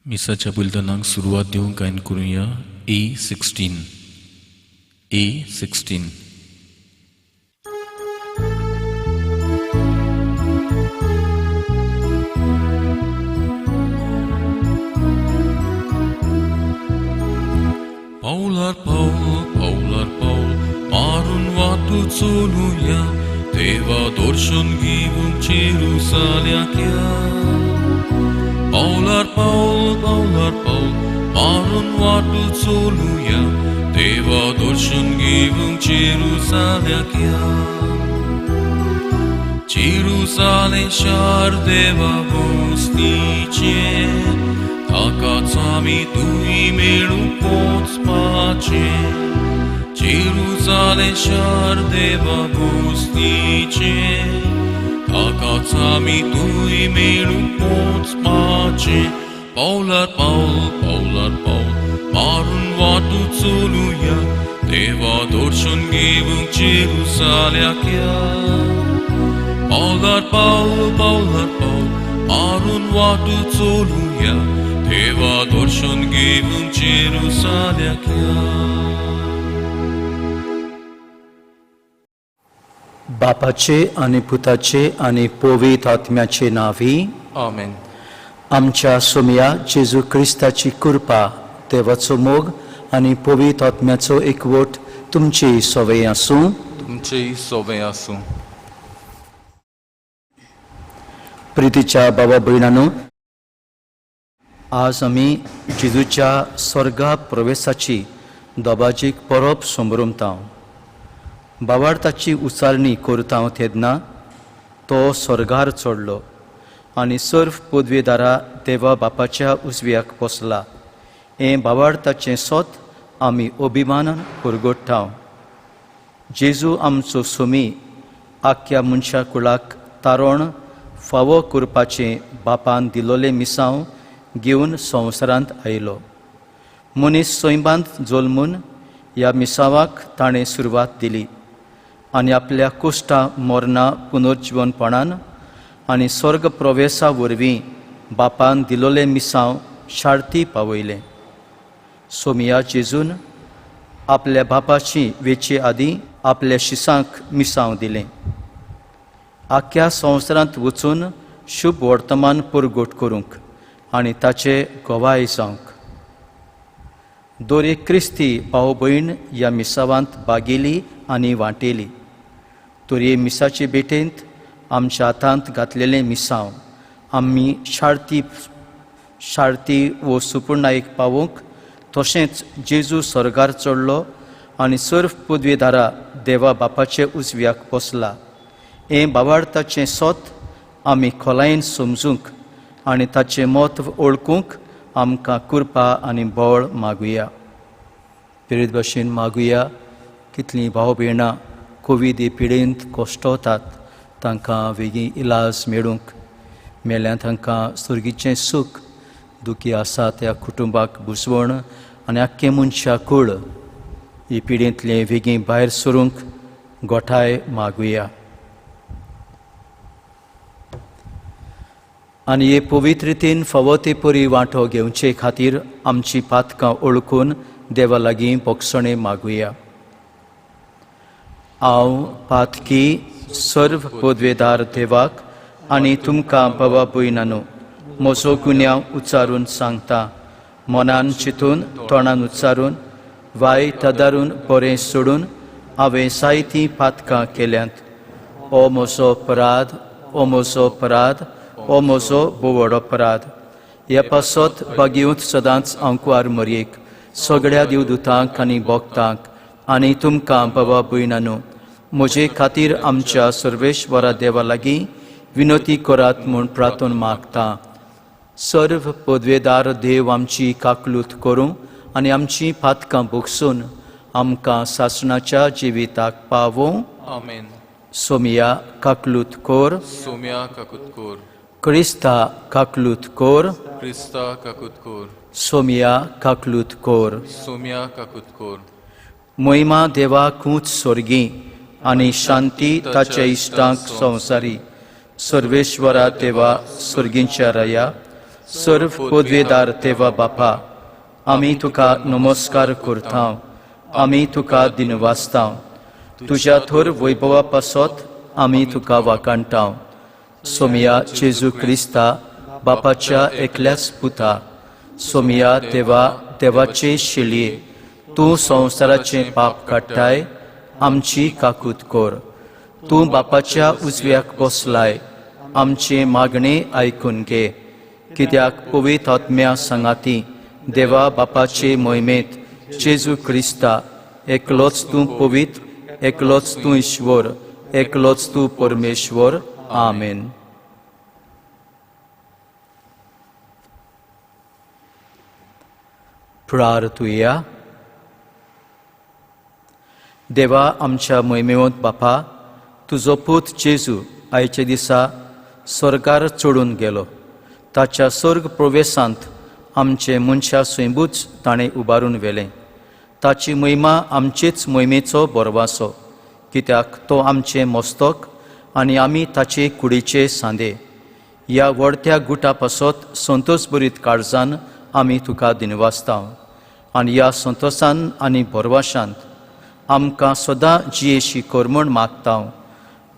मिसाच्या बुलतनाक सुरवात दिवंक गायन करूया A16. Paular Paul, मारून वाटू चलूया, देवा दर्शन घेवंक जेरुसाल्याक या. Paular Paul, मारून वाटू चलूया, देवा दर्शन घेवंक जेरुसाल्याक या. जेरुसालेम शार देवा बसनीचे, ताकाच आमी तुई मेळून पोचपाचे. जेरुसालेम शार देवा बसनीचे, ताकाच आमी तुई मेळून पोचपाचे. Paular Paul, मारून वाटू चलूया, देवा दर्शन घेवंक जेरुसाल्याक या. Paular Paul, मारून वाटू चलूया, देवा दर्शन घेवंक जेरुसाल्याक या. बापाचे आनी पुताचे आनी पवित्र आत्म्याचे नावी. आमेन. आमच्या सोम्या जेजू क्रिस्ताची कृपा, देवाचो मोग आनी पवित्र आत्म्याचो एकवट तुमची सवय आसूं. प्रितीच्या बाबा भयणांनो, आज आमी जेजूच्या स्वर्गा प्रवेशाची दोबाजीक परब संभ्रमता. भावार्थाची उचालणी करता तेन्ना तो स्वर्गार चडलो आनी सर्व पदवीदारा देवा बापाच्या उजव्याक बसला. हे भावार्थाचें सोत आमी अभिमानान परगट्टा. जेजू आमचो सोमी आख्या मनशा कुळाक तारण फावो करपाचें बापान दिलोलें मिसांव घेवन संवसारांत आयलो. मनीस सैमांत जल्मून ह्या मिसावाक ताणें सुरवात दिली आनी आपल्या कुश्टा मरणा पुनर्जीवनपणान आनी स्वर्ग प्रवेशा वरवीं बापान दिलोलें मिसांव शार्ती पावयलें. सोमिया जेजून आपल्या बापाची वेचे आदीं आपल्या शिसांक मिसांव दिलें. आख्या संवसारांत वचून शुभ वर्तमान परगट करूंक आनी ताचे गवाय जावंक. दोरे क्रिस्ती भाव भयण ह्या मिसावांत बागेली आनी वांटेली. तोरये मिसाचे बेटेंत आमच्या हातांत घातलेलें मिसांव आमी शार्ती वो सुपूर्णायेक पावोवंक, तशेंच जेजू स्वर्गार चडलो आनी सर्व पदवीदारा देवा बापाचे उजव्याक बसला. हें भावार्थाचें सोत आमी खोलायेन समजूंक आनी ताचें म्हत्व ओळखूंक आमकां कृपा आनी बळ मागुया. पिरीत भाशेन मागुया. कितलीं भाव भयणां कोवीड पिडेंत कोश्टवतात, तांकां वेगळी इलाज मेळूंक, मेल्यां तांकां सुर्गीचें सूख, दुखी आसा त्या कुटुंबाक बुजवण आनी आख्खे मनशा कुळ ही पिडेंतले वेगळी भायर सरूंक गोठाय मागुया. आनी हे पवित्र रितीन फावो ते परी वांटो घेवचे खातीर आमची पातकां ओळखून देवा लागीं बोगसणे मागुया. हांव पातकी सर्व पदवेदार देवाक आनी तुमकां बाबा भयणांनो म्हजो गुन्यांव उच्चारून सांगता. मनान चिंतून, तोंडान उच्चारून, वाय तदारून बरें सोडून हांवें जायतीं पातकां केल्यांत. हो म्हजो अपराध, हो म्हजो अपराध, हो म्हजो बोवड अपराध. ह्या पासत बागेवंत सदांच आंकवार मरयेक, सगळ्या देवदूतांक आनी भक्तांक आनी तुमकां बाबा भयणांनो म्हजे खातीर आमच्या सर्वेश्वरा देवा लागीं विनोती करात म्हूण प्रार्थना मागता. सर्व पदवेदार देव आमची काकलूत करूं आनी आमची पातकां भोगसून आमकां सासणाच्या जिविताक पावों. आमेन. सोमिया काकलूत कोर. सोम्या काकूत कोर. क्रिस्ता काकलूत कोर. क्रिस्ता काकूत कोर. सोमिया काकलूत कोर. सोम्या काकूत कोर. महिमा देवाकूच स्वर्गी आनी शांती ताच्या इश्टांक संवसारी. सर्वेश्वरा देवा स्वर्गींच्या राया, सर्व पदवेदार देवा बापा, आमी तुका नमस्कार करता, आमी तुका दिनवासता, तुझ्या थोर वैभवा पासत आमी तुका वाकाणटा. सोमिया जेजू क्रिस्ता, बापाच्या एकल्याच पुता, सोमिया देवाचे शेलये, तूं संवसाराचे पाप काडटाय, आमची काकूत कर. तूं बापाच्या उजव्याक बसलाय, आमचे मागणे आयकून घे. कित्याक पवित्र आत्म्या सांगाती देवा बापाचे मोहिमेत जेजू क्रिस्ता, एकलोच तूं पवित्र, एकलोच तूं ईश्वर, एकलोच तूं परमेश्वर. आमेन. प्रार्थुया. देवा आमच्या मोहिमेवंत बापा, तुजो पूत जेजू आयचे दिसा स्वर्गार चडून गेलो. ताच्या स्वर्ग प्रवेशांत आमचे मनशा स्वयंभूच ताणें उबारून व्हेलें. ताची महिमा आमचेच मोहिमेचो बोरवासो, कित्याक तो आमचें मस्तक आनी आमी ताचे कुडीचे सांदे. ह्या व्हडत्या गुटा पासत संतोश भरीत काळजान आमी तुका दिनवासता, आनी ह्या संतोशान आनी बोरवाशांत आमकां सदां जियेशी कर म्हूण मागता.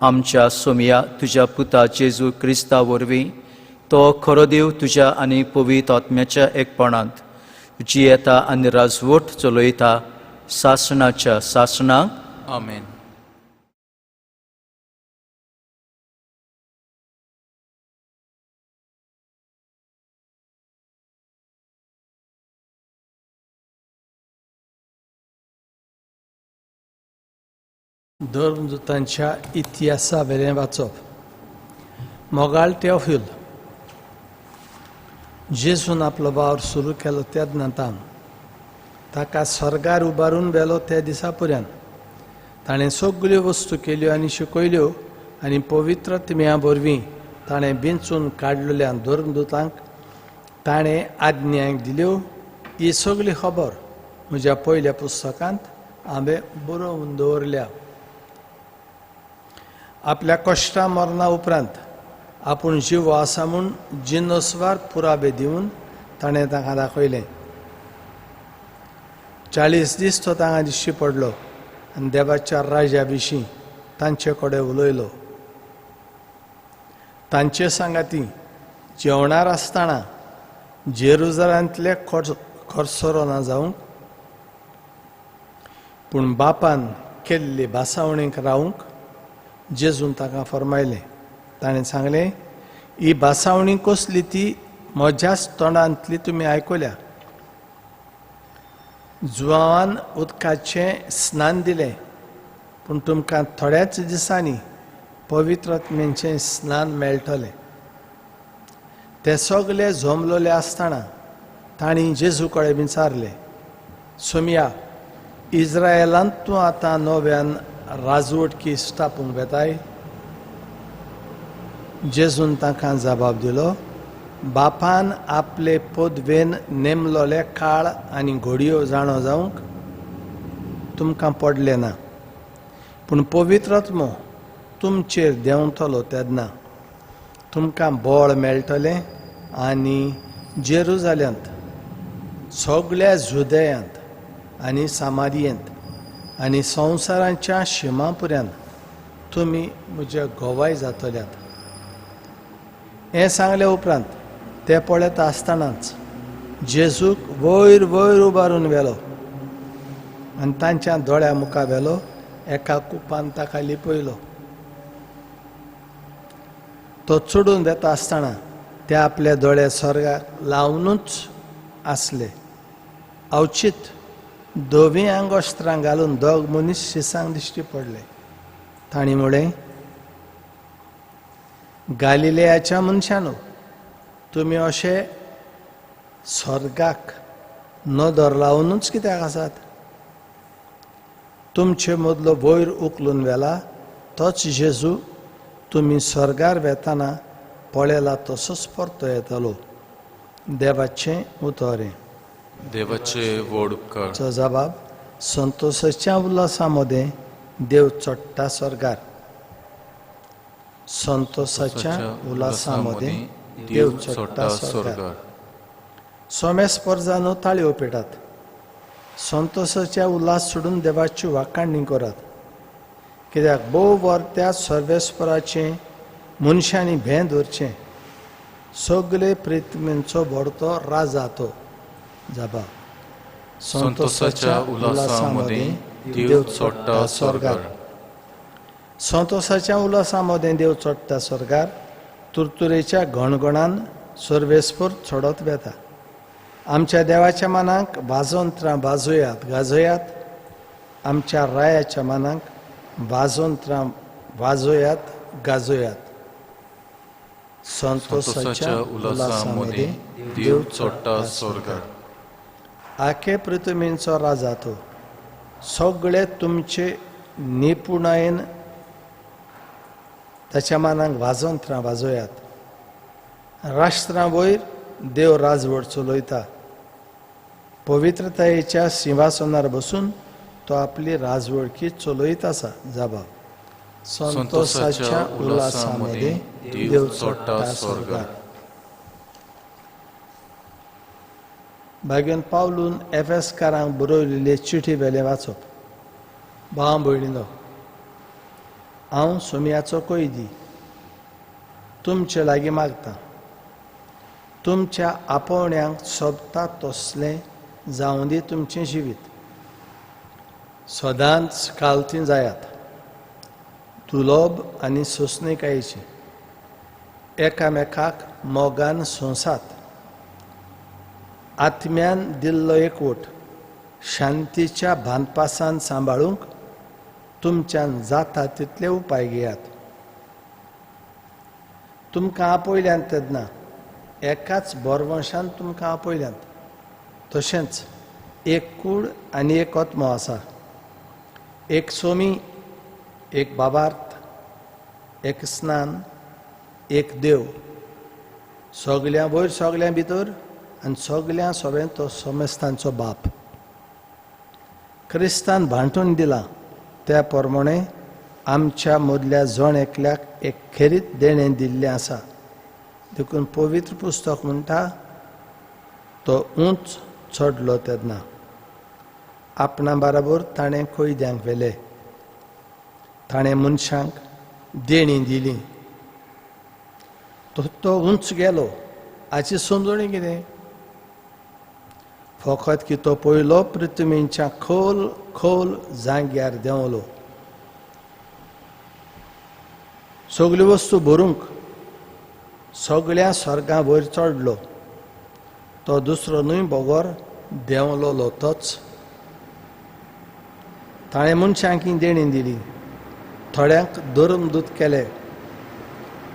आमच्या सोमिया तुज्या पुता जेजू क्रिस्ता वरवीं तो खरो देव तुज्या आनी पवित्र आत्म्याच्या एकपणांत जियेता आनी राजवट चलयता शासनाच्या शासनाक. आमेन. धर्मदुतांच्या इतिहासा वेलें वाचप. मोगाळ तेओफिल, जेजून आपलो वावर सुरू केलो तेदनातान ताका स्वर्गार उबारून व्हेलो त्या दिसा पर्यंत ताणें सगल्यो वस्तू केल्यो आनी शिकयल्यो, आनी पवित्रत्म्या वरवीं ताणें बिंचून काडलेल्या धर्मदुतांक ताणें आज्ञा दिल्यो. ही सगळी खबर म्हज्या पयल्या पुस्तकांत हांवें बरोवन दवरल्या. आपल्या कश्टा मरणा उपरांत आपूण जीव आसा म्हूण जिनस्वार पुरावे दिवन ताणें ताका दाखयलें. 40 दीस तो तांकां दिश्टी पडलो आनी देवाच्या राज्या विशीं तांचे कडेन उलयलो. तांचे सांगाती जेवणार आसतना जेरुजलेमांतले खरसरो जावंक, पूण बापान केल्ली भासावणेक रावंक जेजून ताका फरमायलें. ताणें सांगलें, ही भासावणी कसली ती म्हज्याच तोंडांतली तुमी आयकल्या. जुवान उदकाचें स्नान दिलें, पूण तुमकां थोड्याच दिसांनी पवित्रत्म्याचें स्नान मेळटलें. ते सगळे झोमलोले आसतना तांणी जेजू कडेन विचारलें, सोमिया, इस्रायेलांत तूं आतां नव्यान राजवटकी स्थापूंक वेताय? जेजून ताका जबाब दिलो, बापान आपले पदवेन नेमलोले काळ आनी घडयो जाणो जावंक तुमकां पडले ना, पूण पवित्रत्मो तुमचेर देंवतलो तेन्ना तुमकां बळ मेळटलें आनी जेरुजाल्यांत, सगळ्या जुदेयांत आनी सामारियेंत आनी संवसाराच्या शिमा पर्यंत तुमी म्हजे गोवाय जातल्यात. हें सांगले उपरांत ते पळयता आसतनाच जेजूक वयर वयर उबारून व्हेलो आनी तांच्या दोळ्या मुखार व्हेलो एका कुपान ताका लिपयलो. तो चडून वेता आसतना ते आपले दोळे स्वर्गाक लावनूच आसले. अवचित दोवी आंगोस्त्रां घालून दोग मनीस शिसांक दिश्टी पडले. तांणी म्हळें, गालिलेयाच्या मनशांनो, तुमी अशे स्वर्गाक नदर लावनूच कित्याक आसात? तुमचे मदलो वयर उखलून व्हेला तोच जेजू तुमी स्वर्गार वेताना पळयला तसोच परतो येतलो. देवाचें उतोरें. देवाचे व्हड उपकार. चा जबाब, संतोशाच्या उल्हासा मध्ये देव चडटा स्वर्गार. संतोषाच्या उल्हासामध्ये देव चोडटा स्वर्गार. सोमेस्पर जावन ताळयो पेटात. संतोशाच्या उल्हास सोडून देवाची वाखाणणी करात. कित्याक भोव वर त्या सर्वेस्पराचें मनशांनी भें धरचें. सगळे प्रितमेंचो बडतो राजातो जाबा. संतोषाच्या उल्हासामध्ये देव चोडटा स्वर्गार. संतोषाच्या उल्हासामध्ये देव चोडटा स्वर्गार. तुरतुरेच्या घणघणान सर्वेस्पर चडत वेता. आमच्या देवाच्या मनाक वाजोंत्रां वाजोयात गाजोयात. आमच्या रायाच्या मनाक वाजोंत्रां वाजोयात गाजोयात. संतोषाच्या उल्हासामध्ये देव चोडटा स्वर्गार. आखे पृथ्वीचो राजा तो. सगळे तुमचे निपुणायेन ताच्या मनाक वाजोंत्रां वाजोयात. राष्ट्रां वयर देव राजवट चलयता. पवित्रतायेच्या सिंहासनार बसून तो आपली राजवडकी चलयत आसा जाबा. संतोषाच्या उल्हासामध्ये देव चोडटा स्वर्गार. भाग्यन पावलून एफेसकारांक बरयलेले चिठी वेले वाचप. भाव भयणीनो, हांव सोमयाचो कैदी तुमचे लागीं मागतां. तुमच्या आपोवण्यांक सोबता तसलें जावं दी तुमचें जिवीत. सदांच कालतीं जायात. दुलोब आनी सोंसणीकायेची. एकामेकाक मोगान सोंसात. आत्म्यान दिल्लो एकवट शांतीच्या भानपासान सांबाळूंक तुमच्यान जाता तितले उपाय घेयात. तुमकां आपयल्यान तेन्ना एकाच बोरवंशान तुमकां आपयल्यात. तशेंच एक कूड आनी एक आत्मो आसा. एक सोमी, एक बाबार्थ, एक स्नान, एक देव. सगळ्यां वयर सगळ्यां भितर आनी सगळ्यां सोबें तो सोमेस्तांचो बाप. क्रिस्तान भांटून दिलां त्या प्रमाणे आमच्या मदल्या जण एकल्याक एक खेरीत देणें दिल्लें आसा. देखून पवित्र पुस्तक म्हणटा तो उंच चडलो तेन्ना आपणा बरोबर ताणें कैद्यांक व्हेले. ताणें मनशांक देणी दिली. तो उंच गेलो. हाची समजणी कितें? फकत की तो पयलो पृथ्वीच्या खोल खोल जाग्यार देंवलो. सगळ्यो वस्तू भरूंक सगळ्या स्वर्गां वयर चडलो. तो दुसरो न्हय बोगोर देंवलोलो तोच. ताणें मनशांक देणी दिली. थोड्यांक धर्मदूत केले,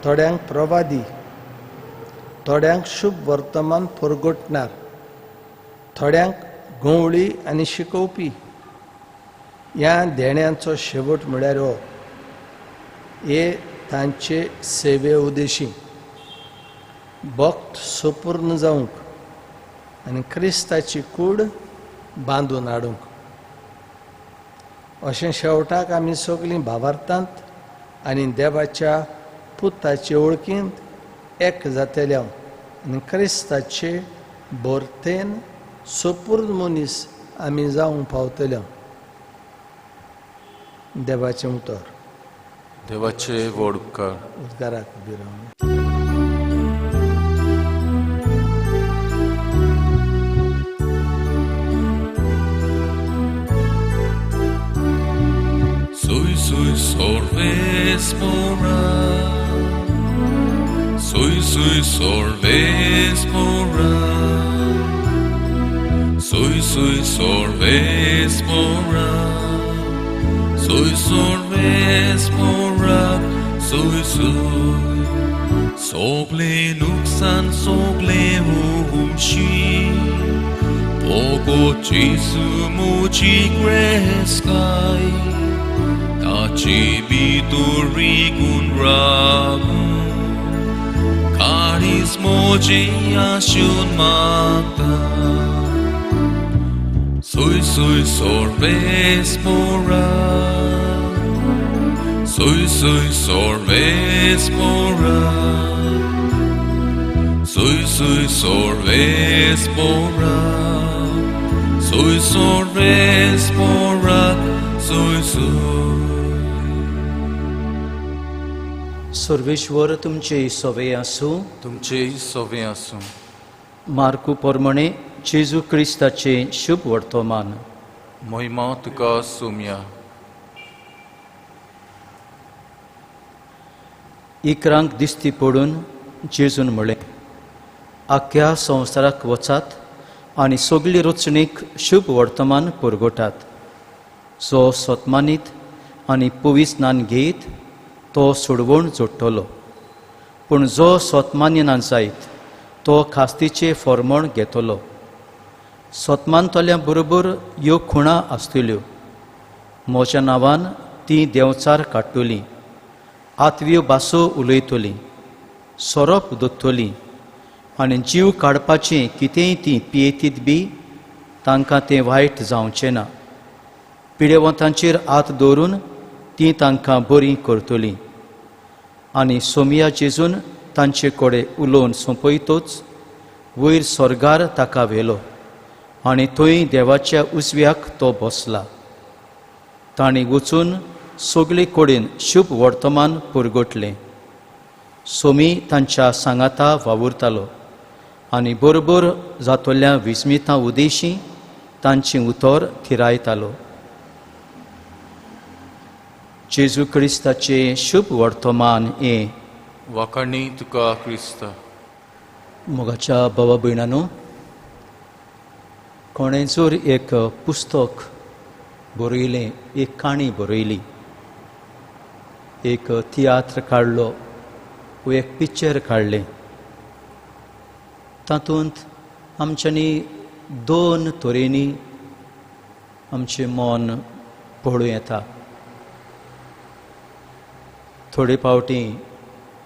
थोड्यांक प्रवादी, थोड्यांक शुभ वर्तमान परगटणार, थोड्यांक गवळी आनी शिकोवपी. ह्या देण्यांचो शेवट म्हळ्यार हो. हे तांचे सेवे उद्देशी भक्त सुपूर्ण जावंक आनी क्रिस्ताची कूड बांदून हाडूंक. अशें शेवटाक आमी सगळीं भावार्थांत आनी देवाच्या पुताचे वळखींत एक जातले आनी क्रिस्ताचे बर्तेन सुपूर्ण मनीस आमी जावंक पावतले. देवाचें उतर. देवाचे व्हड उपकार. उद्गाराक उबी Ravan. Soy solves mora. Soy solves mora. Soy solves mora. Soy solves mora. Soy sogle nuksan sogle humshi. Poco Jesu mochi greskai. Taci bituri gunramu. Karis moji asyun magda. Soy solves mora. Soy solves mora. Sui sui sorvespora, sui sorvespora, sui sui. Sarveshwar तुमचे सवे आसूं. तुमचे सवे आसूं. मार्कू प्रमाणे जेजू क्रिस्ताचे शुभ वर्तमान. महिमा तुका सोम्या. इकरांक दिसती पडून जेजून म्हळें, आख्या संवसाराक वचात आनी सगळी रचणेक शुभ वर्तमान पुरगटात. जो सतमानीत आनी पविस्नान घेयत तो सोडवण जोडटलो, पूण जो सतमान्य ना जायत तो खास्तीचे फर्मण घेतलो. सतमानतल्या बरोबर ह्यो खुणां आसतल्यो. म्हज्या नांवान ती देंवचार काडटली, आतव्यो भासो उलयतली, सोरोप दोत्तली आनी जीव काडपाचें कितेंय ती पियेतीत बी तांकां तें वायट जावचें ना. पिडेवंतांचेर हात दवरून ती तांकां बरीं करतली. आनी सोमया जेजून तांचे कडेन उलोवन सोंपयतोच वयर स्वर्गार ताका व्हेलो आनी थंय देवाच्या उजव्याक तो बसला. तांणी वचून सगळे कडेन शुभ वर्तमान पुरगटलें. सोमी तांच्या सांगाता वावुरतालो आनी बरोबर जातोल्या विस्मितां उदेशीं तांचें उतर थिरायतालो. जेजू क्रिस्ताचे शुभ वर्तमान हें. वाखाणी तुका क्रिस्त. मोगाच्या भावा भयणांनो, कोणें जर एक पुस्तक बरयलें, एक काणी बरयली, एक तियात्र काडलो वो एक पिक्चर काडलें, तातूंत आमच्यांनी दोन तरेनी आमचें मन पळोवं येता. थोडे फावटी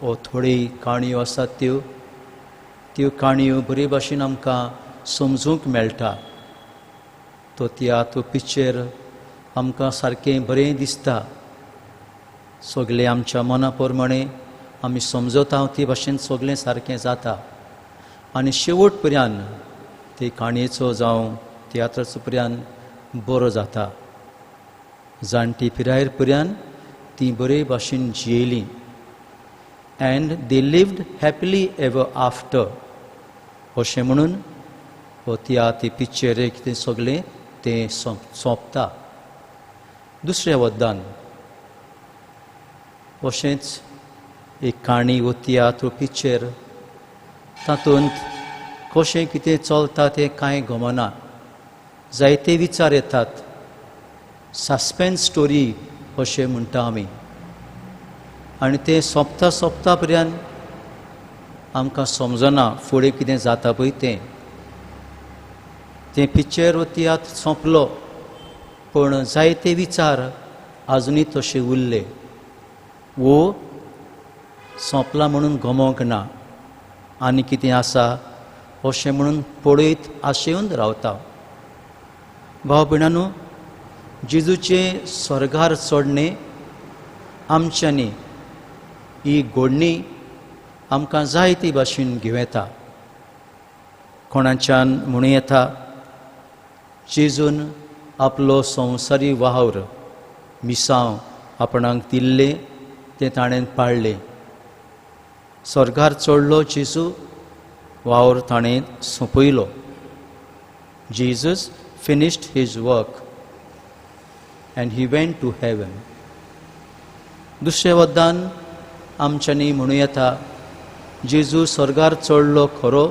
वो थोडी काणयो आसात त्यो काणयो बरे भाशेन आमकां समजूंक मेळटा. तो तियात्र पिक्चर आमकां सारकें बरें दिसता. सगळें आमच्या मना प्रमाणे आमी समजता ते भाशेन सगळें सारकें जाता आनी शेवट पर्यंत ते काणयेचो जावं तियात्राचो पर्यंत बरो जाता. जाणटी पिरायेर पर्यंत ती बरे भाशेन जियेलीं and they lived happily ever after अशें म्हणून हो तियात्र पिक्चर कितें सगळें तें सोंपता. दुसऱ्या वद्दान अशेंच एक काणी वो तियात्र पिक्चर तातूंत कशें कितें चलता तें कांय गमना. जायते विचार येतात. सस्पेन्स स्टोरी अशें म्हणटा आमी आनी तें सोंपता पर्यंत आमकां समजना फुडें कितें जाता पळय तें पिक्चर वो तियात्र सोंपलो, पूण जायते विचार आजुनूय तशे उरले. वो सोंपला म्हणून गमोंक ना, आनी कितें आसा अशें म्हणून पळयत आशेवन रावता. भाव भयणांनो, जेजूचें स्वर्गार चडणें आमच्यांनी ही घडणी आमकां जायते भाशेन घेवं येता. कोणाच्यान म्हणूं येता जेजून आपलो संवसारी वावर मिसांव आपणाक दिल्लें तें ताणें पाळलें. स्वर्गार चडलो जेजू, वावर ताणें सोंपयलो. Jesus finished his work and he went to heaven. दुसऱ्या वद्दान आमच्यांनी म्हणूं येता जेजू स्वर्गार चडलो खरो,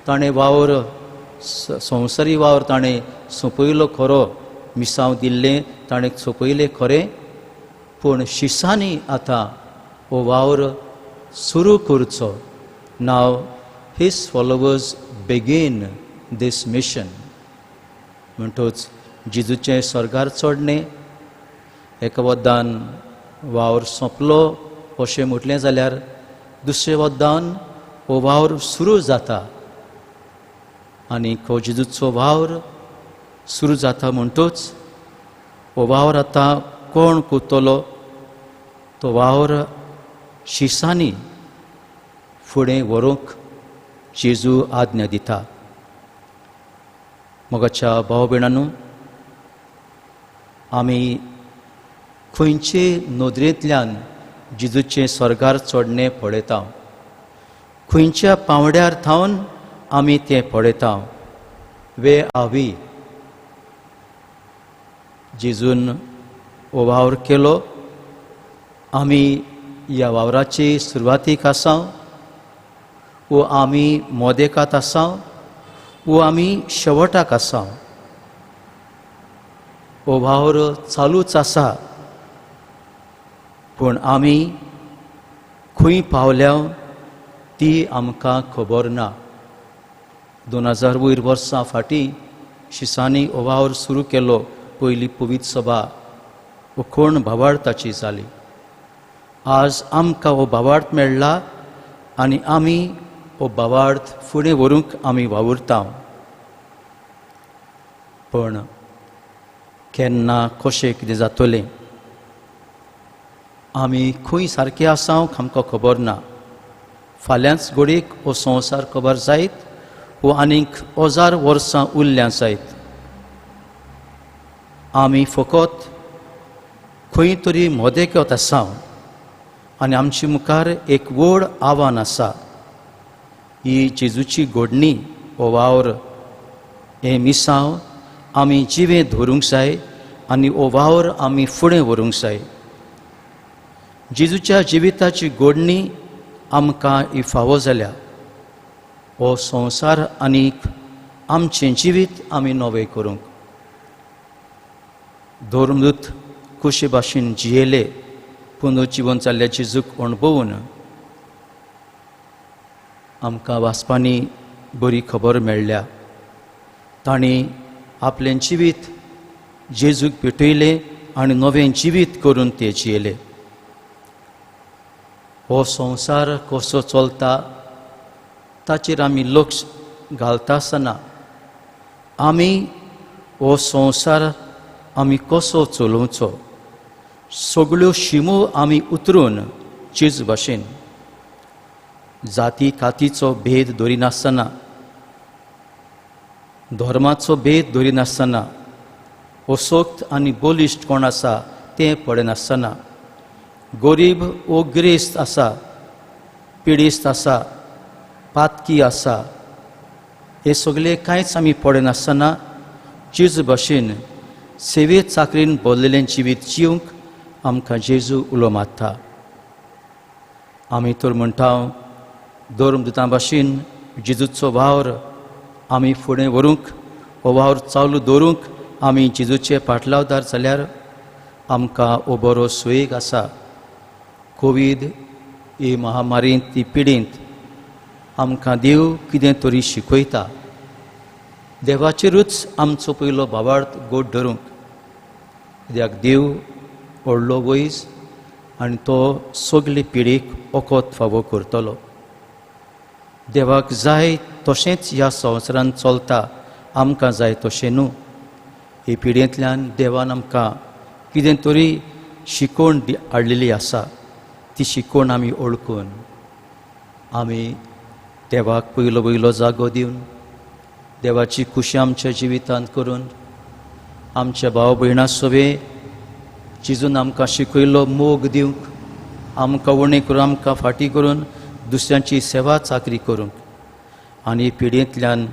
ताणें वावर संवसारी वावर ताणें सोंपयलो खरो, मिसांव दिल्लें ताणें सोंपयलें खरें, पूण शिसांनी आतां हो वावर सुरू करचो. नाव his followers begin this mission. म्हणटच जेजूचें स्वर्गार चडणें एका वद्दान वावर सोंपलो अशें म्हटलें जाल्यार दुसरे वद्दान हो वावर सुरू जाता आनी हो जेजूचो वावर सुरू जाता म्हणटच हो वावर आतां कोण करतलो? तो वावर शिसांनी फुडें व्हरूंक जेजू आज्ञा दिता. मोगाच्या भाव भयणांनो, आमी खंयचे नदरेंतल्यान जेजूचें स्वर्गार चडणें पळयता. खंयच्या पांवड्यार थावन आमी तें पळयता. वे आवी जेजून हो वावर केलो. आमी ह्या वावराचे सुरवातीक आसा, वो आमी मोदेकात आसा, वो आमी शेवटाक आसा. हो वावर चालूच आसा, पूण आमी खंय पावल्या ती आमकां खबर ना. 2000 वयर वर्सां फाटीं शिसांनी हो वावर सुरू केलो. पयली पवित्र सभा कोण भावार्थाची जाली. आज आमकां हो भावार्थ मेळ्ळा आनी आमी हो भावार्थ फुडें व्हरूंक आमी वावुरता. पण केन्ना कशें कितें जातलें, आमी खंय सारके आसा आमकां खबर ना. फाल्यांच घडीक हो संवसार खबर जायत, वो आनीक 1000 वर्सां उरल्यां जायत. आमी फकत खंय तरी मोदेकात आसा आनी आमचे मुखार एक व्हड आव्हान आसा. ही जेजूची घडणी, हो वावर, हे मिसांव आमी जिवें धरूंक जाय आनी हो वावर आमी फुडें व्हरूंक जाय. जेजूच्या जिविताची घडणी आमकां ही फावो जाल्या. हो संवसार आनीक आमचें जिवीत आमी नवें करूंक. धर्मदूत कशे भाशेन जियेले पुनर्जीवन जाल्ल्या जेजूक अणभवून आमकां वाचपांनी बरी खबर मेळ्ळ्या. तांणी आपलें जिवीत जेजूक भेटयलें आनी नवें जिवीत करून ते जियेले. हो संवसार कसो चलता ताचेर आमी लक्ष घालता आसतना आमी हो संवसार आमी कसो चलोवचो. सगळ्यो शिमो आमी उतरून जेजू भाशेन जाती कातीचो भेद धरिनासतना, धर्माचो भेद धरिनासतना, अशक्त आनी बलिश्ट कोण आसा तें पळयनासतना, गरीब वो गिरेस्त आसा, पिडीस्त आसा, पातकी आसा, हे सगळे कांयच आमी पळयनासतना जेजू भाशेन सेवे चाकरीन भरलेलें जिवीत जिवंक आमकां जेजू उलो मारता. आमी तर म्हणटा धर्मदुतां भाशेन जेजूचो वावर आमी फुडें व्हरूंक, हो वावर चालू दवरूंक आमी जेजूचे पाटलावदार जाल्यार आमकां हो बरो सुयेग आसा. कोवीड ही महामारींत, ती पिडींत आमकां देव कितें तरी शिकयता. देवाचेरूच आमचो पयलो भावार्थ गोड धरूंक. कित्याक देव व्हडलो वैज आनी तो सगळे पिडीक वखद फावो करतलो. देवाक जाय तशेंच ह्या संवसारांत चलता, आमकां जाय तशें न्हू. हे पिडयेंतल्यान देवान आमकां कितें तरी शिकोवन हाडलेली आसा. ती शिकोवन आमी ओळखून आमी देवाक पयलो वयलो जागो दिवन देवाची खुशी आमच्या जिवितांत करून आमच्या भाव भयणां सवे जेजून आमकां शिकयलो मोग दिवंक, आमकां उणें करून आमकां फाटीं करून दुसऱ्यांची सेवा चाकरी करूंक. आनी पिडयेंतल्यान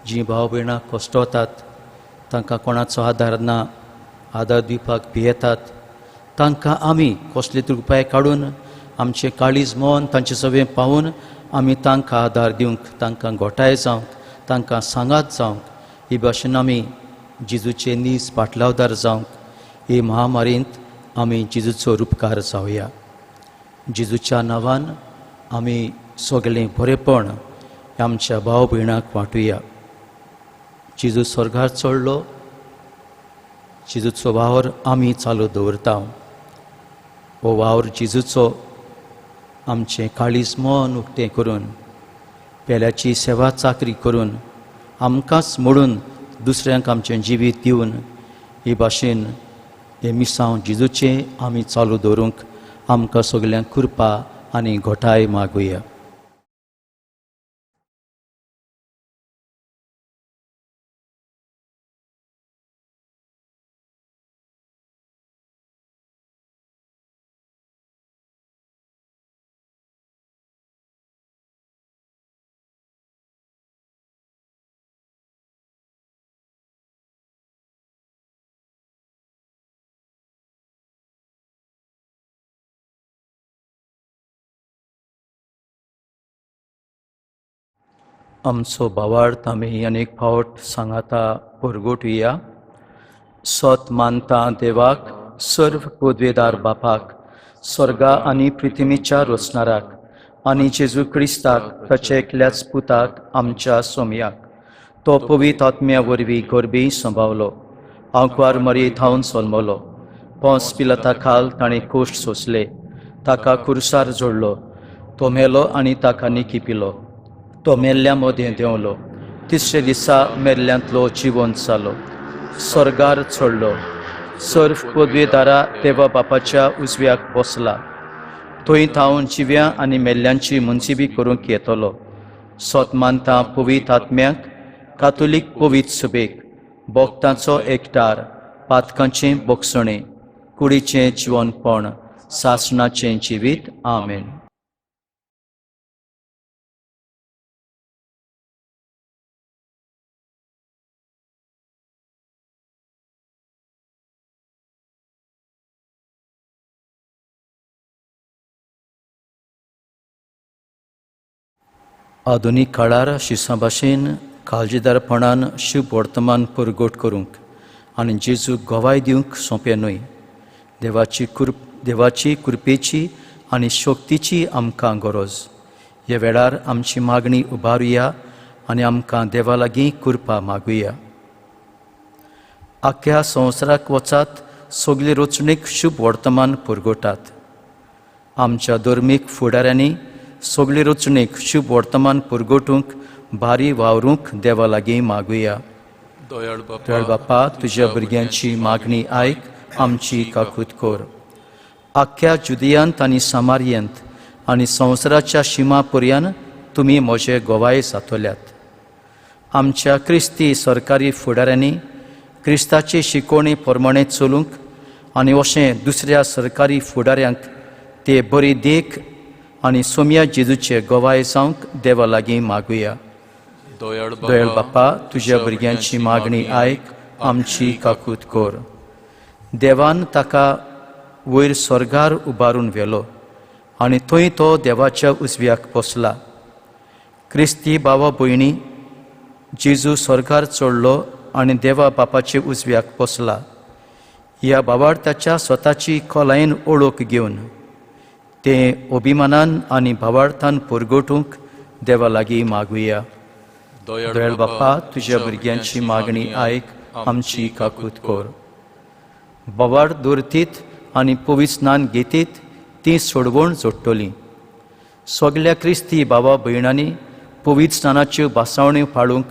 जीं भाव भयणां कश्टवतात, तांकां कोणाचो आदार ना, आदार दिवपाक भियेतात, तांकां आमी कसले तरी उपाय काडून आमचें काळीज मोन तांचे सवें पावून आमी तांकां आदार दिवंक, तांकां घोटाय जावंक, तांकां सांगात जावंक, हे भाशेन आमी जेजूचे नीज पाटलावदार जावंक हे महामारींत आमी जेजूचो उपकार जावया. जेजूच्या नांवान आमी सगळें बरेपण आमच्या भाव भयणांक वांटुया. जेजू स्वर्गार चडलो, जेजूचो वावर आमी चालू दवरता. हो वावर जेजूचो आमचें काळीज मन उक्तें करून, पेल्याची सेवा चाकरी करून, आमकांच मोडून दुसऱ्यांक आमचें जिवीत दिवन हे भाशेन हे मिसांव जेजूचें आमी चालू दवरूंक आमकां सगल्यांक कृपा आनी घोटाय मागुया. आमचो भावार्थ आमी अनेक फावट सांगाता परगोटुया. सत मानता देवाक, सर्व पदवेदार बापाक, स्वर्गा आनी पृथ्वीच्या रचणाराक, आनी जेजू क्रिस्ताक ताचे एकल्याच पुताक आमच्या सोमयाक, तो पवित्र आत्म्या वरवीं गरबी सांबावलो, आंकवार मरीत हावन जल्मलो, पोंस पिलाता खाल ताणें कोश्ट सोंसले, ताका कुर्सार जोडलो, तो मेलो आनी ताका निकिपिलो, तो मेल्ल्या मदें देंवलो, तिसरे दिसा मेल्ल्यांतलो जिवंत जालो, स्वर्गार चडलो, सर्व पदवेदारा देवा बापाच्या उजव्याक बसला, थंय थावन जिव्या आनी मेल्ल्यांची मुंजिबी करूंक येतलो. सत मानता पवित्र आत्म्याक, कातोलीक पवित्र सभेक, भक्तांचो एकठार, पातकांचें बोगसणें, कुडीचें जिवनपण, सासणाचें जिवीत. आमेन. आधुनीक काळार शिसा भाशेन काळजीदारपणान शुभ वर्तमान परगोट करूंक आनी जेजूक गोवाय दिवंक सोंपें न्हय. देवाची कृपेची आनी शक्तीची आमकां गरज. ह्या वेळार आमची मागणी उबारुया आनी आमकां देवा लागीं कृपा मागुया. आख्या संवसाराक वचात सगळे रचणेक शुभ वर्तमान परगोटात. आमच्या धर्मीक फुडाऱ्यांनी सगळे रचणेक शुभ वर्तमान परगोटूंक भारी वावरूंक देवा लागीं मागुया. दयाळ बापा, तुज्या भुरग्यांची मागणी आयक, आमची काकूत कर. आख्या जुदियांत आनी सामारियांत आनी संवसाराच्या शिमा पर्यान तुमी म्हजे गोवाय जातल्यात. आमच्या क्रिस्ती सरकारी फुडाऱ्यांनी क्रिस्ताचे शिकोवणे प्रमाणे चलूंक आनी अशें दुसऱ्या सरकारी फुडाऱ्यांक ते बरी देख आनी सोम्या जेजूचे गोवाय जावंक देवा लागीं मागुया. दयाळ बापा, तुज्या भुरग्यांची मागणी आयक, आमची काकूत कर. देवान ताका वयर स्वर्गार उबारून व्हेलो आनी थंय तो देवाच्या उजव्याक बसला. क्रिस्ती भावा भयणी, जेजू स्वर्गार चडलो आनी देवा बापाचे उजव्याक बसला. ह्या भावार्थाच्या स्वताची खोलायेन ओळख घेवन ते अभिमानान आनी भावार्थान परगोटूंक देवा लागीं मागुया. दयाळ बापा, तुज्या भुरग्यांची मागणी आयक, आमची काकूत कर. भावार्थ दवरतीत आनी पवित्र स्नान घेतीत ती सोडवण जोडटली. सगल्या क्रिस्ती भावा भयणांनी पवित्र स्नानाच्यो भासावण्यो पाळूंक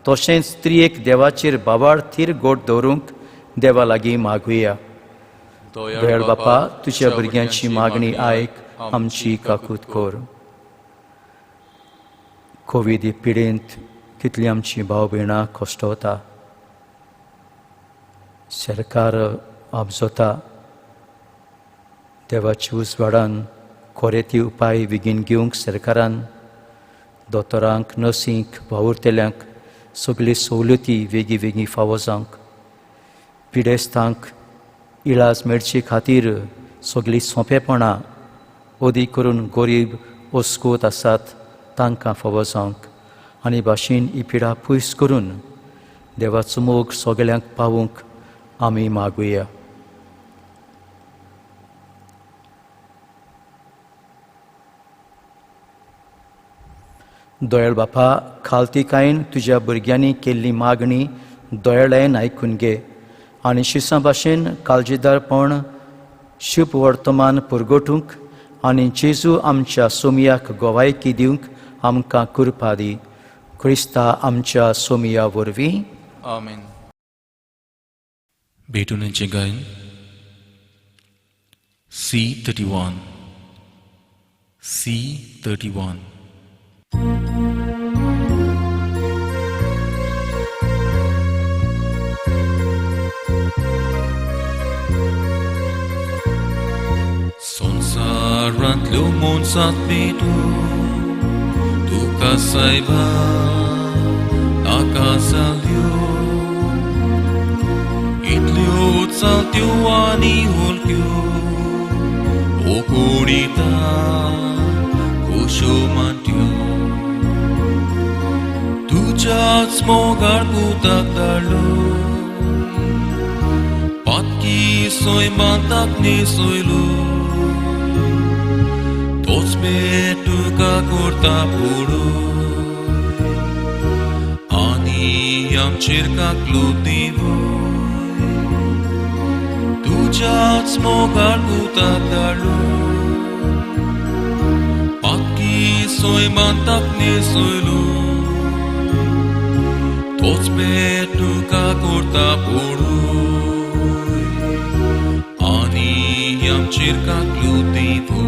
तशेंच स्त्रियेक देवाचेर भावार्थ थीर गोड दवरूंक देवा लागीं मागुया. दयाळ बापा, तुज्या भुरग्यांची मागणी आयक, आमची काकूत कर. कोविड पिडेंत कितली आमची भाव भयणां कश्टवता. सरकार आपजोता. देवाच्या उजवाडान खरे ती उपाय बेगीन घेवंक सरकारान दोतोरांक, नर्सींक, वावुरतेल्यांक सगळी सवलती वेगी फावो जावंक, पिडेस्तांक इलाज मेळचे खातीर सगळीं सोंपेपणां ओदी करून गरीब ओस्कूत आसात तांकां फावो जावंक आनी भाशेन ही पिडा पयस करून देवाचो मोग सगळ्यांक पावूंक आमी मागुया. दयाळ बापा, खालतीकायेन तुज्या भुरग्यांनी केल्ली मागणी दयाळायेन आयकून घे आनी शिसा भाशेन काळजीदारपण शुभ वर्तमान परगोटूंक आनी जेजू आमच्या सोमयाक गोवायकी दिवंक आमकां कृपा दी. क्रिस्ता आमच्या सोमया वरवीं. आमेन. भेटूनाचें गायन C31. C31. Sonsarantlio monsat betu tu kasaiba akasalio itlio tsaltio ani holkio okurita kushomantio तुझ्याच मोगाळ पुताक धाडलो पातकी सोय बांदताक नेसयलो तोच बेट तुका करता पुडो आनी आमचेर काकलो देवो तुझ्याच मोगाळ पुताक धाडलो पातकी सोय बांदताक नेसयलो तोच बेट तुका करता पडूय आनी आमचेर काकलो देवो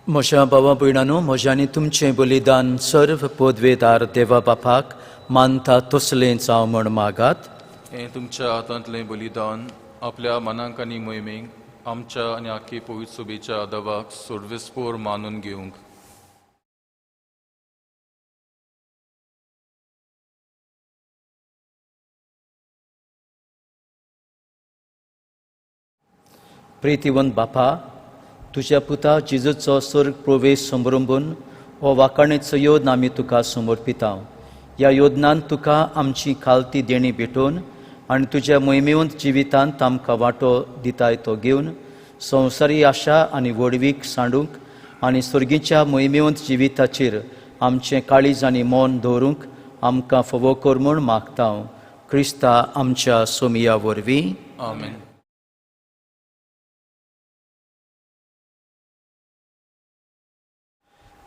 म्हज्या भावा भयणांनो, म्हजें आनी तुमचें बलिदान सर्व पदवेदार देवा बापाक मानता तसलें जावं म्हण मागात. हें तुमच्या हातांतलें बलिदान आपल्या मनाक आनी मोहिमेक आमच्या आनी आख्खे पवित्र सभेच्या आदावाक सर्वेस्पोर मानून घेवंक. प्रितीवंत बापा, तुज्या पुता जेजूचो स्वर्ग प्रवेश समारंभून हो वाखाणेचो योद्न आमी तुका समर्पिता. ह्या योजनान तुका आमची खालती देणी भेटोवन आनी तुज्या मोहिमेवंत जिवितांत आमकां वांटो दिताय तो घेवन संवसारी आशा आनी वडवीक सांडूंक आनी सर्गीच्या मोहिमेवंत जिविताचेर आमचें काळीज आनी मोन दवरूंक आमकां फोवो कर म्हूण मागता. क्रिस्ता आमच्या सोमिया वरवीं. आमेन.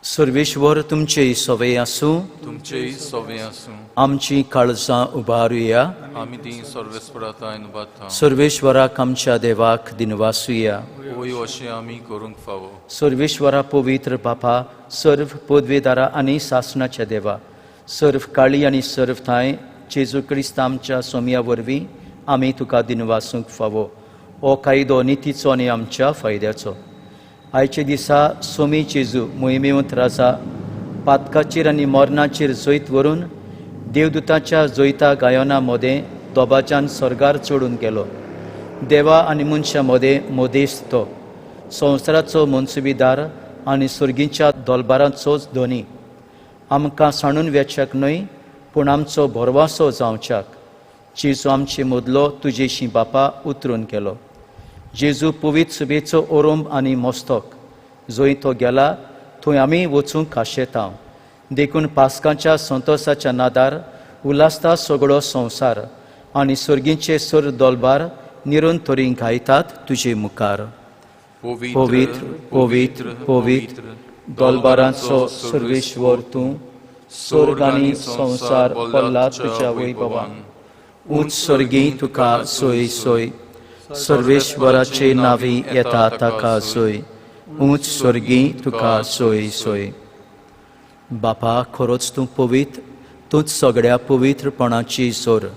सर्वेश्वर तुमचेय सवय आसूं, तुमचेय सवें आसूं. आमची काळजां उबारुया. आमी ती सर्वेस्परातायन बाता. सर्वेश्वराक आमच्या देवाक दिनवासुया. वय अशें आमी करूंक फावो. सर्वेश्वरा पवित्र बापा, सर्व पदवेदारा आनी सासणाच्या देवा, सर्व काळी आनी सर्व थाय जेजू क्रिस्त आमच्या सोमिया वरवीं आमी तुका दिनवासूंक फावो. हो कायदो नितीचो आनी आमच्या फायद्याचो. आयचे दिसा सोमी जेजू मोहिमेवंत राजा पातकाचेर आनी मरणाचेर जैत व्हरून देवदूताच्या जैता गायना मदें दोबाच्यान स्वर्गार चडून गेलो. देवा आनी मनशा मदें मोदेस्त तो, संवसाराचो मनसुबीदार आनी सर्गीच्या दोलबारांचो धनी, आमकां सांडून वेचक न्हय पूण आमचो भरवासो जावच्याक जेजू आमचे मदलो तुजेशी बापा उतरून गेलो. जेजू पवित्र सभेचो ओरोंब आनी मस्तक जंय तो गेला थंय आमी वचूंक खाशेता. देखून पास्कांच्या संतोसाच्या नादार उलासता सगळो संवसार आनी सर्गीचे सर दोलबार निरंतरी घायतात तुजे मुखार. पवित्र पवित्र पवित्र दोलबारांचो सर्वेश्वर तूं, स्वर्ग आनी संवसार पडलात तुज्या वैभवान. उंच सर्गी तुका सोय सोय, सर्वेश्वराचे नावी येता ताका सोय. उंच स्वर्गी तुका सोय सोय. बापा, खरोच तूं पवित्र, तूंच सगळ्या पवित्रपणाची सोर.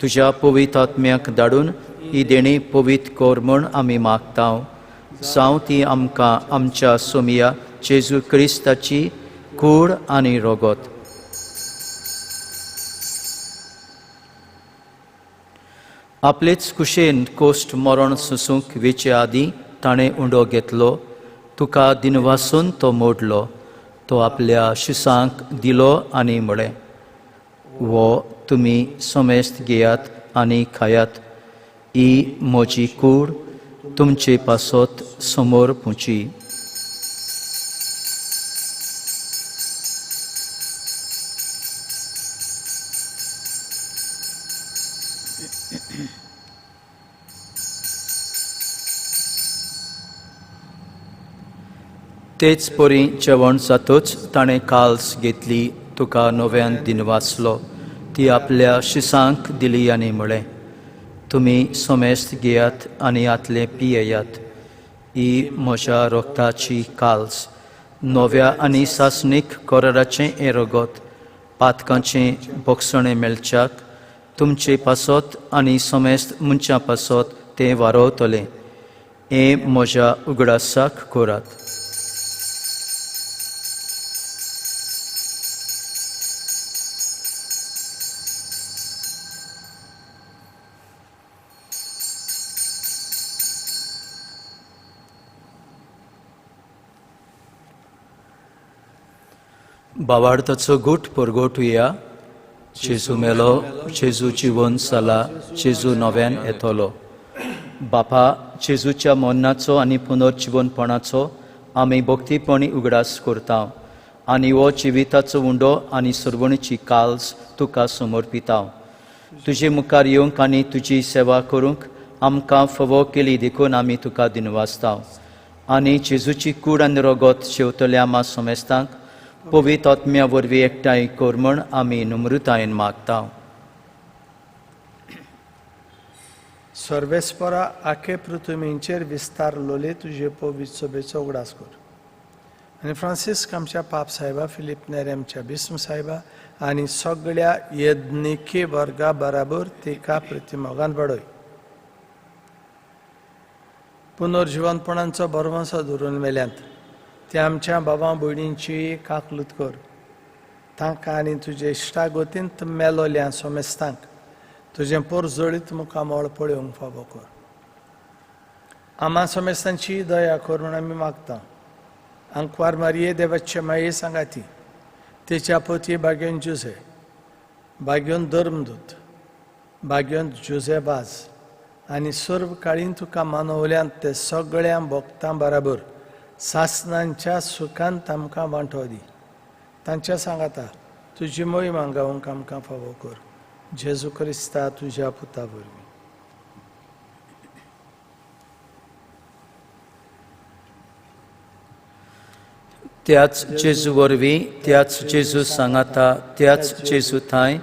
तुज्या पवित्र आत्म्याक धाडून ही देणी पवित्र कर म्हूण आमी मागता. जावं ती आमकां आमच्या सोमिया जेजू क्रिस्ताची कूड आनी रोगत. आपलेच कुशेन कोश्ट मरण सुसूंक वेचे आदीं ताणें उंडो घेतलो. तुका दिनवासून तो मोडलो. तो आपल्या शिसांक दिलो आनी म्हळें, वो तुमी समेस्त घेयात आनी खायात. ही म्हजी कूड तुमचे पासत समोर पुंची. तेच परी जेवण जातच ताणें काल्स घेतली. तुका नव्यान दिनवासलो. ती आपल्या शिसांक दिली आनी म्हळें, तुमी समेस्त घेयात आनी आतले पियेयात. ही म्हज्या रोगताची काल्स, नव्या आनी सासणीक कराराचें हें रगत, पातकांचें भोगसणें मेळच्याक तुमचे पासत आनी समेस्त मनशां पासत तें वारोवतलें. हें म्हज्या उगडासाक करात. बावार्थाचो गूट परगोटुया जेजू मेलो जेजू जिवन जाला जेजू नव्यान येतलो बापा जेजूच्या मरणाचो आनी पुनर्जिवनपणाचो आमी भक्तीपणी उगडास करता आनी हो जिविताचो उंडो आनी सर्वणीची काल्स तुका समर्पिता तुजे मुखार येवंक आनी तुजी सेवा करूंक आमकां फावो केली देखून आमी तुका दिनवासता आनी जेजूची कूड आनी रगत शेवतल्या मा समेस्तांक पवित्र आत्म्या वरवीं एकठांय कर म्हूण आमी नम्रतायेन मागता सर्वेस्परा आखे पृथ्वीचेर विस्तार लोले तुजे पवित्र सभेचो उगडास कर आनी फ्रांसिस्क आमच्या पाप साहेबा फिलीप नेरे आमच्या बिस्म साहेबा आनी सगळ्या यज्ञिकी वर्गा बराबर तिका प्रतिमोगान वाडय पुनर्जिवनपणांचो बरवंसो धरून मेल्यांत ते आमच्या बाबा भयणींची काकलूत कर तांकां आनी तुजे इश्टागोतींत मेलोल्या सोमेस्तांक तुजें पोर जळीत मुखार मोळ पळोवंक फावो कर आम्हा सोमेस्तांची दया कर म्हूण आमी मागता आंकवार मारये देवाचे माये सांगाती तिच्या पोती भाग्योन जुजे भाग्योन धर्मदूत भाग्योन जुजेबाज आनी सर्व काळीन तुका मानवल्यांत ते सगळ्या भक्तां बराबर सासणांच्या सुखांत आमकां वांटो दी तांच्या सांगाता तुजी मोहीम गावंक आमकां फावो कर जेजू क्रिस्ता तुज्या पुता वरवीं त्याच जेजू वरवीं त्याच जेजू सांगाता त्याच जेजू थंय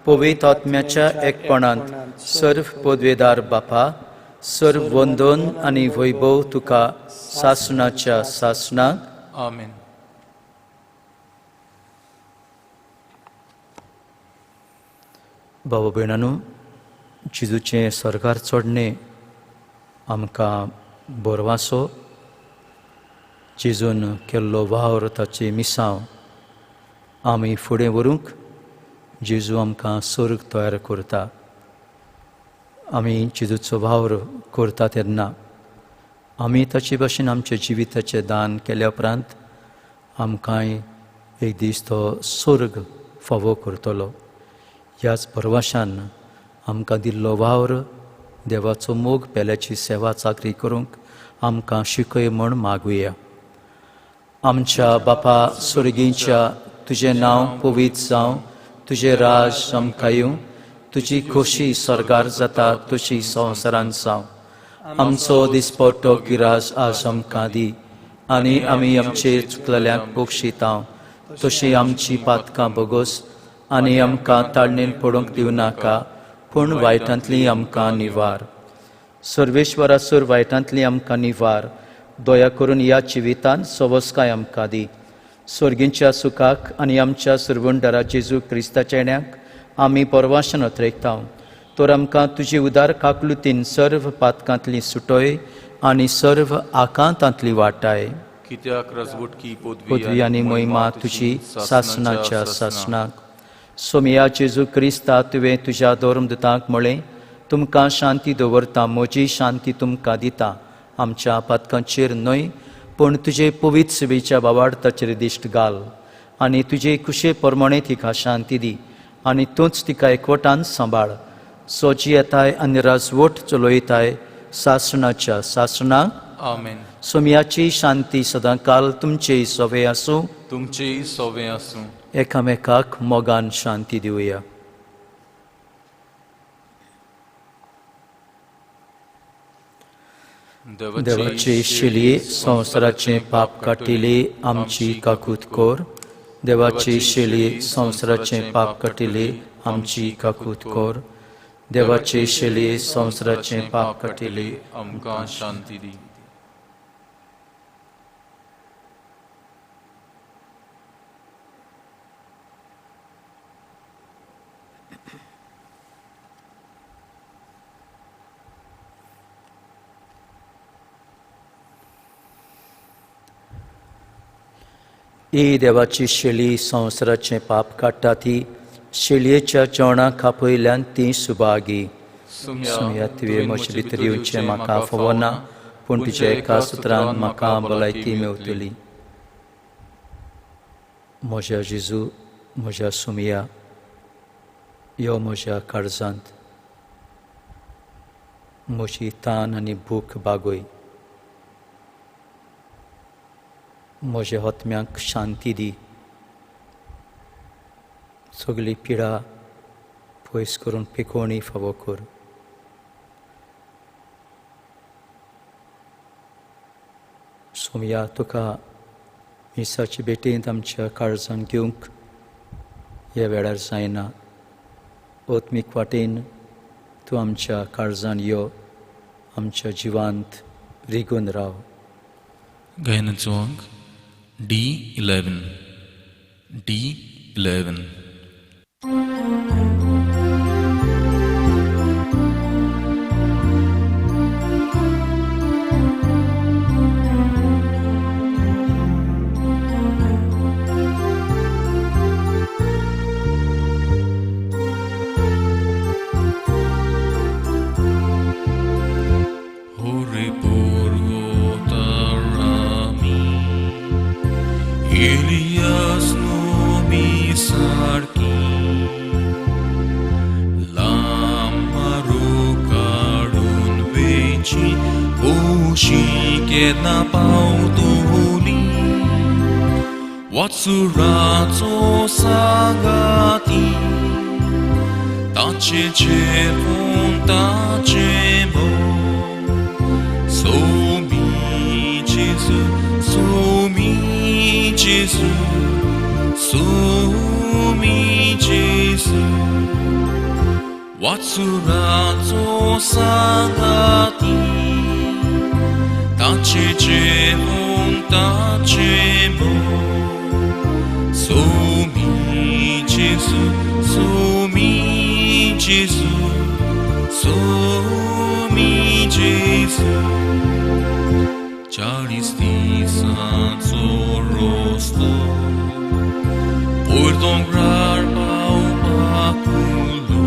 पवित्र आत्म्याच्या एकपणांत सर्व पदवेदार बापा सर्व वंदन आनी वैभव तुका सासणाच्या सासणाक आमेन. भाव भयणांनो जेजूचें सरकार चडणें आमकां बरवासो जेजून केल्लो वावर ताची मिसांव आमी फुडें व्हरूंक जेजू आमकां स्वर्ग तयार करता आमी जेजूचो वावर करता तेन्ना आमी ताचे भाशेन आमच्या जिविताचें दान केल्या उपरांत आमकांय एक दीस तो स्वर्ग फावो करतलो ह्याच परवाशान आमकां दिल्लो वावर देवाचो मोग पेल्याची सेवा चाकरी करूंक आमकां शिकय म्हूण मागुया आमच्या बापा स्वर्गीच्या तुजें नांव पवित्र जावं तुजें राज आमकां येवं तुजी खोशी स्वर्गार जाता तशी संवसारांत जावं आमचो दिसपट्टो गिरास आज आमकां दी आनी आमी आमचे चुकलेल्यांक बक्षिता तशी आमची पातकां बोगोस आनी आमकां ताळणेन पडूंक दिवं नाका पूण वायटांतली आमकां निवार सर्वेश्वरा सर वायटांतली आमकां निवार दया करून ह्या जिवितांत सवस्काय आमकां दी स्वर्गींच्या सुखाक आनी आमच्या सर्वंडरा जेजू क्रिस्ताच्या येण्याक आमी परवाशन अत्रेकता तर आमकां तुजी उदार काकलुतीन सर्व पातकांतली सुटोय आनी सर्व आकांतांतली वाटाय कित्याक रजवटकी पदवी आनी महिमा तुजी सासणाच्या सासणाक सोमया जेजू क्रिस्ता तुवें तुज्या धर्मदूतांक म्हळें तुमकां शांती दवरता म्हजी शांती तुमकां दिता आमच्या पातकांचेर न्हय पूण तुजे पवित्र सेवेच्या बाबार्थाचेर दिश्ट घाल आनी तुजे कुशे प्रमाणे तिका शांती दी आनी तूंच तिका एकवटान सांबाळ सोजी येताय आनी राजवट चलयताय सासणाच्या सासणाक आमेन. सोमयाची शांती सदांकाल तुमचे सोवे आसूं तुमचेय सोवें आसूं. एकामेकाक मोगान शांती दिवया देवाचे शिलये संवसाराचे पाप काटिले आमची काकूत कोर देवाचे शिलये संवसाराचे पाप काटिले आमची काकूत कोर देवाचे शिलये संवसाराचे पाप काटिले आमकां शांती दी. ही देवाची शेळी संवसाराचे पाप काडटा ती शेळयेच्या जेवणाक आपयल्यान ती सुभागी सुमया तुवें म्हजे भितर येवचें म्हाका फावो ना पूण तुज्या एका सुत्रान म्हाका भलायकी मेवतली म्हज्या जेजू, म्हज्या सुमिया, यो म्हज्या काळजांत म्हजी तान आनी भूक बागोय. म्हज्या होत्म्यांक शांती दी. सगळी पिडा पयस करून पिकोवणी फावो कर. सुमिया, तुका मिसाची बेटींत आमच्या काळजान घेवंक ह्या वेळार जायना. ओत्मीक वाटेन तूं आमच्या काळजान यो, आमच्या जिवांत रिगून राव. गायनाचो अंक D11. D11. Ore porgotarami Elias no misarki Lamarukarun veci Ushiked na pautuli Watsurato sagati Tace cepun tace mo Somi Gesù, somi Gesù, somi Gesù. Watsurato sagati, tace cepun tace mo. Somi Gesù, somi Gesù, somi Gesù. Charisti santo rosto, por nombrar ao baculo,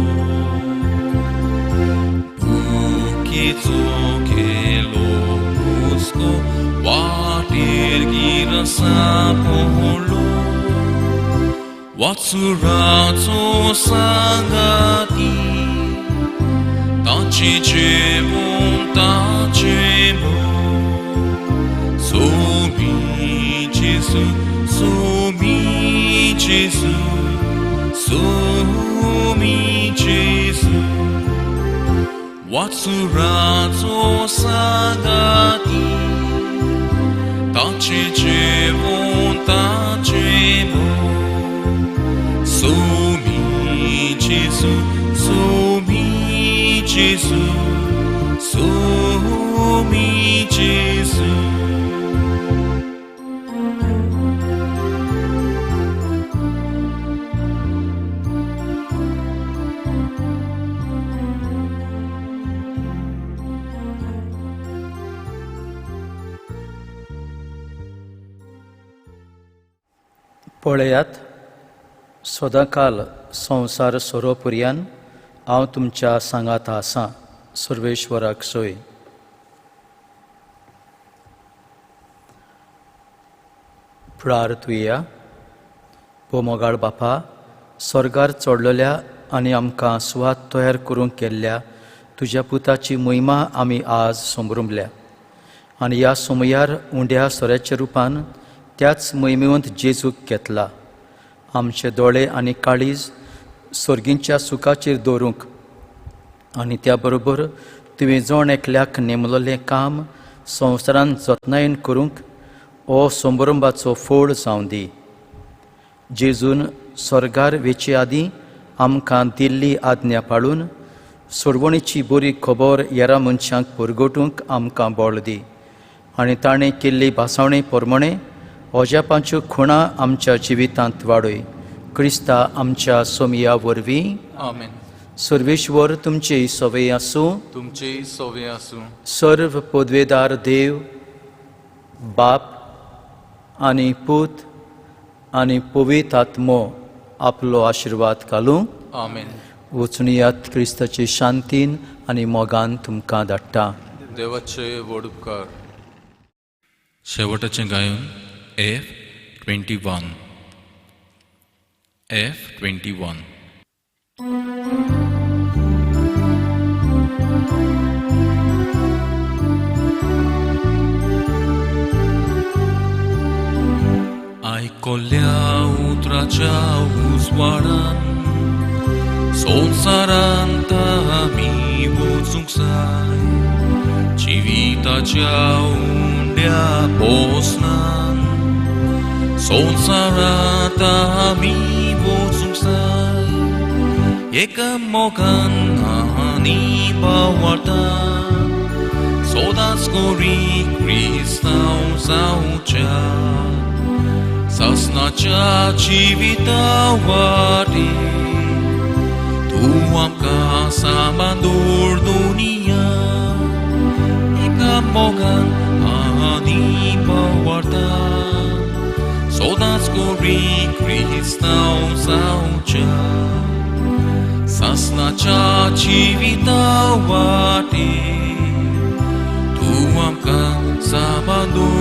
porque toque lo busco, water gira sapolo, watsurato sagati, taci cevon tacemo. Somi Gesù, somi Gesù, somi Gesù. Watsurato sagati, tace cevon tacemo. Somi Gesù, somi Gesù, somi Gesù. पळयात, सदांकाल संवसार सोरोपर्यंत हांव तुमच्या सांगात आसां. सर्वेश्वराक सोय. प्रार्थुया. मोगाळ बापा, स्वर्गार चडलेल्या आनी आमकां सुवात तयार करूंक केल्ल्या तुज्या पुताची महिमा आमी आज संभ्रुमल्या आनी ह्या समयार उंड्या सोऱ्याच्या रुपान त्याच महिमेवंत जेजूक घेतला. आमचे दोळे आनी काळीज स्वर्गींच्या सुखाचेर दवरूंक आनी त्या बरोबर तुवें जोण एकल्याक नेमलेलें काम संवसारांत जतनायेन करूंक हो संभ्रमाचो फोळ जावं दी. जेजून स्वर्गार वेचे आदीं आमकां दिल्ली आज्ञा पाळून सोडवणेची बरी खबर हेरां मनशांक परगटूंक आमकां बळ दी आनी ताणें केल्ली भासावणे प्रमाणे ओजापांच्यो खुणां आमच्या जिवितांत वाडय. क्रिस्ता आमच्या सोमिया वरवीं. आमेन. सर्वेश्वर तुमचे सवय आसूं. तुमचे सवे आसूं. सर्व पदवेदार देव, बाप आनी पूत आनी पवित्र आत्मो आपलो आशिर्वाद घालूं. आमेन. वचूनियात क्रिस्ताचे शांतीन आनी मोगान तुमकां धाडटा. देवाचे व्हड उपकार. शेवटाचें गायन F21. F21. Ai colleau traceau zboarăn, Sol saranta mi buțungsai, Civita ceau undea posnan, Sol saranta mi buțungsai, Eka mokan ani bawarta, Sodas gori Kristau saucha, Sasnacha civita wadi, Tuam kasama dur dunia, Ika mogan ani bawarta, Sodas gori Kristau saucha, Sasnacha civita wadi, Tuam kasama dur